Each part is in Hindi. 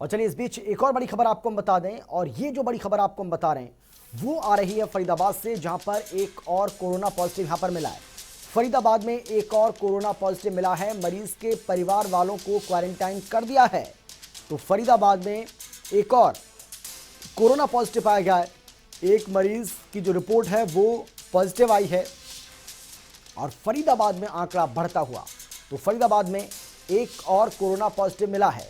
और चलिए इस बीच एक और बड़ी खबर आपको हम बता दें, और ये जो बड़ी खबर आपको हम बता रहे हैं वो आ रही है फरीदाबाद से, जहां पर एक और कोरोना पॉजिटिव यहां पर मिला है। फरीदाबाद में एक और कोरोना पॉजिटिव मिला है, मरीज के परिवार वालों को क्वारंटाइन कर दिया है। तो फरीदाबाद में एक और कोरोना पॉजिटिव पाया गया है। एक मरीज की जो रिपोर्ट है वो पॉजिटिव आई है और फरीदाबाद में आंकड़ा बढ़ता हुआ। तो फरीदाबाद में एक और कोरोना पॉजिटिव मिला है,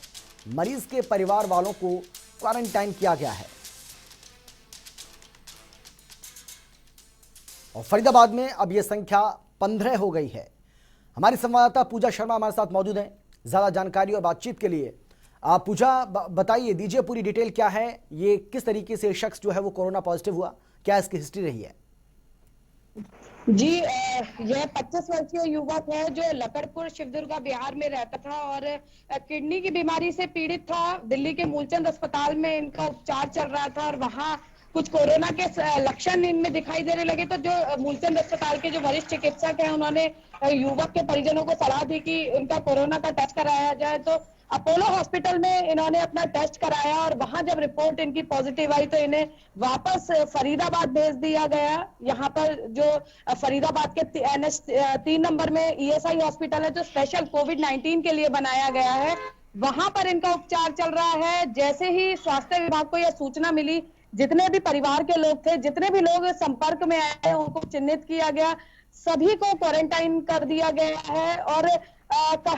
मरीज के परिवार वालों को क्वारंटाइन किया गया है। और फरीदाबाद में अब यह संख्या 15 हो गई है। हमारी संवाददाता पूजा शर्मा हमारे साथ मौजूद हैं ज्यादा जानकारी और बातचीत के लिए। पूजा, बताइए, दीजिए पूरी डिटेल, क्या है ये, किस तरीके से शख्स जो है वो कोरोना पॉजिटिव हुआ, क्या इसकी हिस्ट्री रही है? जी, यह 25 वर्षीय युवक है जो लकड़पुर शिवदुर्गा बिहार में रहता था और किडनी की बीमारी से पीड़ित था। दिल्ली के मूलचंद अस्पताल में इनका उपचार चल रहा था और वहां कुछ कोरोना के लक्षण इनमें दिखाई देने लगे। तो जो मूलचंद अस्पताल के जो वरिष्ठ चिकित्सक हैं उन्होंने युवक के परिजनों को सलाह दी कि उनका कोरोना का टेस्ट कराया जाए। तो अपोलो हॉस्पिटल में इन्होंने अपना टेस्ट कराया और वहां जब रिपोर्ट इनकी पॉजिटिव आई तो इन्हें वापस फरीदाबाद भेज दिया गया। यहाँ पर जो फरीदाबाद के NH 3 नंबर में ESI हॉस्पिटल है जो स्पेशल कोविड-19 के लिए बनाया गया है, वहां पर इनका उपचार चल रहा है। जैसे ही स्वास्थ्य विभाग को यह सूचना मिली, जितने भी परिवार के लोग थे, जितने भी लोग संपर्क में आए, उनको चिन्हित किया गया, सभी को क्वारंटाइन कर दिया गया है। और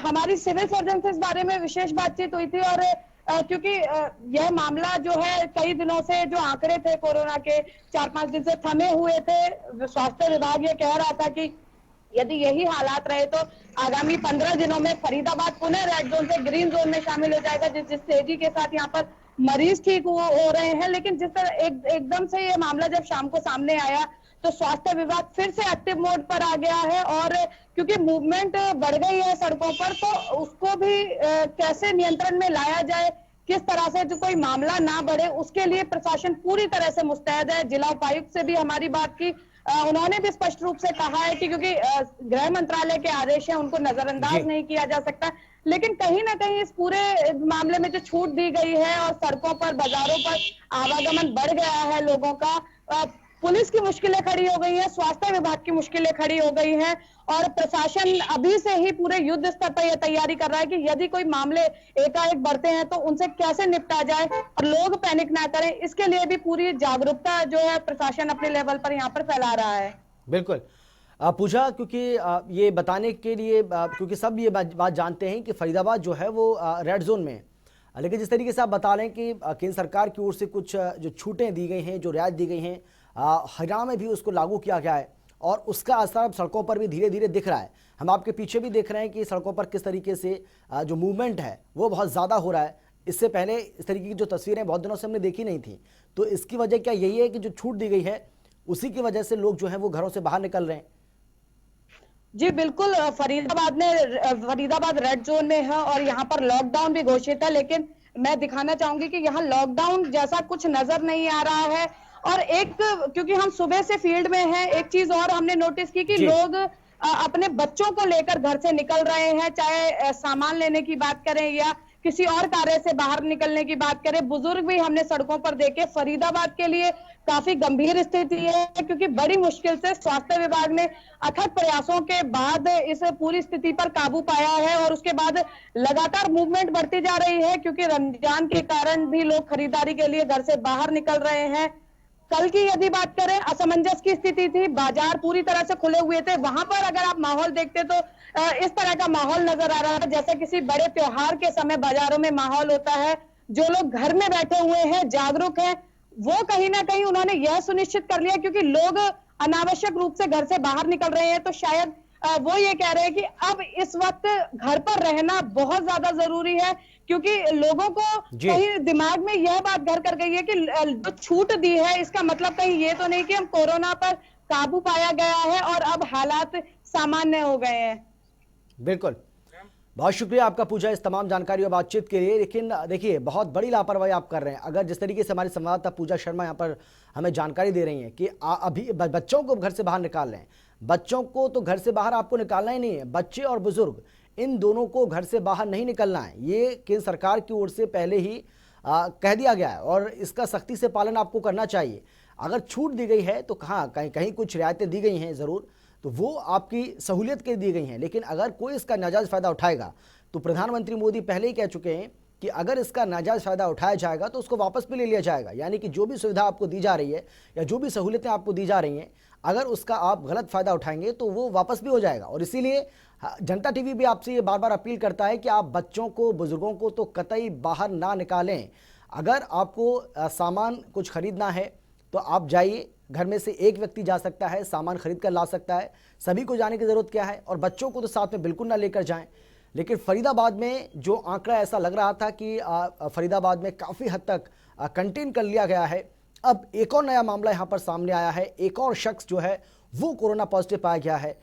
हमारी सिविल सर्जन से इस बारे में विशेष बातचीत हुई थी और क्योंकि यह मामला जो है कई दिनों से जो आंकड़े थे कोरोना के 4-5 दिन से थमे हुए थे, स्वास्थ्य विभाग ये कह रहा था कि यदि यही हालात रहे तो आगामी 15 दिनों में फरीदाबाद पुनः रेड जोन से ग्रीन जोन में शामिल हो जाएगा, जिस तेजी के साथ यहाँ पर मरीज ठीक हो रहे हैं। लेकिन जिस तरह एकदम से ये मामला जब शाम को सामने आया तो स्वास्थ्य विभाग फिर से एक्टिव मोड पर आ गया है और क्योंकि मूवमेंट बढ़ गई है सड़कों पर, तो उसको भी कैसे नियंत्रण में लाया जाए, किस तरह से जो कोई मामला ना बढ़े, उसके लिए प्रशासन पूरी तरह से मुस्तैद है। जिला उपायुक्त से भी हमारी बात की, उन्होंने भी स्पष्ट रूप से कहा है कि क्योंकि गृह मंत्रालय के आदेश हैं उनको नजरअंदाज नहीं किया जा सकता, लेकिन कहीं ना कहीं इस पूरे मामले में जो छूट दी गई है और सड़कों पर, बाजारों पर आवागमन बढ़ गया है लोगों का, पुलिस की मुश्किलें खड़ी हो गई हैं, स्वास्थ्य विभाग की मुश्किलें खड़ी हो गई हैं और प्रशासन अभी से ही पूरे युद्ध स्तर पर यह तैयारी कर रहा है कि यदि कोई मामले एकाएक बढ़ते हैं तो उनसे कैसे निपटा जाए और लोग पैनिक ना करें। इसके लिए भी पूरी जागरूकता जो है प्रशासन अपने लेवल पर यहाँ पर फैला रहा है। बिल्कुल पूजा, क्योंकि ये बताने के लिए, क्योंकि सब ये बात जानते हैं कि फरीदाबाद जो है वो रेड जोन में है, लेकिन जिस तरीके से आप बता रहे हैं कि केंद्र सरकार की ओर से कुछ जो छूटें दी गई हैं, जो रियायत दी गई हैं, हरियाणा में भी उसको लागू किया गया है और उसका असर अब सड़कों पर भी धीरे धीरे दिख रहा है। हम आपके पीछे भी देख रहे हैं कि सड़कों पर किस तरीके से जो मूवमेंट है वो बहुत ज़्यादा हो रहा है। इससे पहले इस तरीके की जो तस्वीरें बहुत दिनों से हमने देखी नहीं थी। तो इसकी वजह क्या यही है कि जो छूट दी गई है उसी की वजह से लोग जो है वो घरों से बाहर निकल रहे हैं? जी बिल्कुल, फरीदाबाद रेड जोन में है और यहाँ पर लॉकडाउन भी घोषित है, लेकिन मैं दिखाना चाहूंगी कि यहाँ लॉकडाउन जैसा कुछ नजर नहीं आ रहा है। और एक, क्योंकि हम सुबह से फील्ड में हैं, एक चीज और हमने नोटिस की कि लोग अपने बच्चों को लेकर घर से निकल रहे हैं, चाहे सामान लेने की बात करें या किसी और कार्य से बाहर निकलने की बात करें। बुजुर्ग भी हमने सड़कों पर देखे। फरीदाबाद के लिए काफी गंभीर स्थिति है क्योंकि बड़ी मुश्किल से स्वास्थ्य विभाग ने अथक प्रयासों के बाद इस पूरी स्थिति पर काबू पाया है और उसके बाद लगातार मूवमेंट बढ़ती जा रही है क्योंकि रमजान के कारण भी लोग खरीदारी के लिए घर से बाहर निकल रहे हैं। कल की यदि बात करें, असमंजस की स्थिति थी, बाजार पूरी तरह से खुले हुए थे, वहां पर अगर आप माहौल देखते तो इस तरह का माहौल नजर आ रहा है जैसे किसी बड़े त्योहार के समय बाजारों में माहौल होता है। जो लोग घर में बैठे हुए हैं, जागरूक हैं, वो कहीं ना कहीं उन्होंने यह सुनिश्चित कर लिया क्योंकि लोग अनावश्यक रूप से घर से बाहर निकल रहे हैं, तो शायद वो ये कह रहे हैं कि अब इस वक्त घर पर रहना बहुत ज्यादा जरूरी है क्योंकि लोगों को कहीं दिमाग में यह बात घर कर गई है कि जो छूट दी है इसका मतलब कहीं ये तो नहीं कि हम कोरोना पर काबू पाया गया है और अब हालात सामान्य हो गए हैं। बिल्कुल, बहुत शुक्रिया आपका पूजा इस तमाम जानकारी और बातचीत के लिए। लेकिन देखिए, बहुत बड़ी लापरवाही आप कर रहे हैं। अगर जिस तरीके से हमारी संवाददाता पूजा शर्मा यहाँ पर हमें जानकारी दे रही हैं कि अभी बच्चों को घर से बाहर निकाल रहे हैं, बच्चों को तो घर से बाहर आपको निकालना ही नहीं है। बच्चे और बुजुर्ग इन दोनों को घर से बाहर नहीं निकलना है। ये केंद्र सरकार की ओर से पहले ही कह दिया गया है और इसका सख्ती से पालन आपको करना चाहिए। अगर छूट दी गई है तो हाँ, कहीं कहीं कुछ रियायतें दी गई हैं ज़रूर, तो वो आपकी सहूलियत के लिए दी गई हैं, लेकिन अगर कोई इसका नाजायज़ फ़ायदा उठाएगा तो प्रधानमंत्री मोदी पहले ही कह चुके हैं कि अगर इसका नाजायज़ फ़ायदा उठाया जाएगा तो उसको वापस भी ले लिया जाएगा। यानी कि जो भी सुविधा आपको दी जा रही है या जो भी सहूलियतें आपको दी जा रही हैं, अगर उसका आप गलत फ़ायदा उठाएंगे तो वो वापस भी हो जाएगा। और इसीलिए जनता टीवी भी आपसे ये बार बार अपील करता है कि आप बच्चों को, बुजुर्गों को तो कतई बाहर ना निकालें। अगर आपको सामान कुछ खरीदना है तो आप जाइए, घर में से एक व्यक्ति जा सकता है, सामान खरीद कर ला सकता है, सभी को जाने की ज़रूरत क्या है। और बच्चों को तो साथ में बिल्कुल ना लेकर जाएं। लेकिन फरीदाबाद में जो आंकड़ा ऐसा लग रहा था कि फरीदाबाद में काफ़ी हद तक कंटेन कर लिया गया है, अब एक और नया मामला यहाँ पर सामने आया है। एक और शख्स जो है वो कोरोना पॉजिटिव पाया गया है।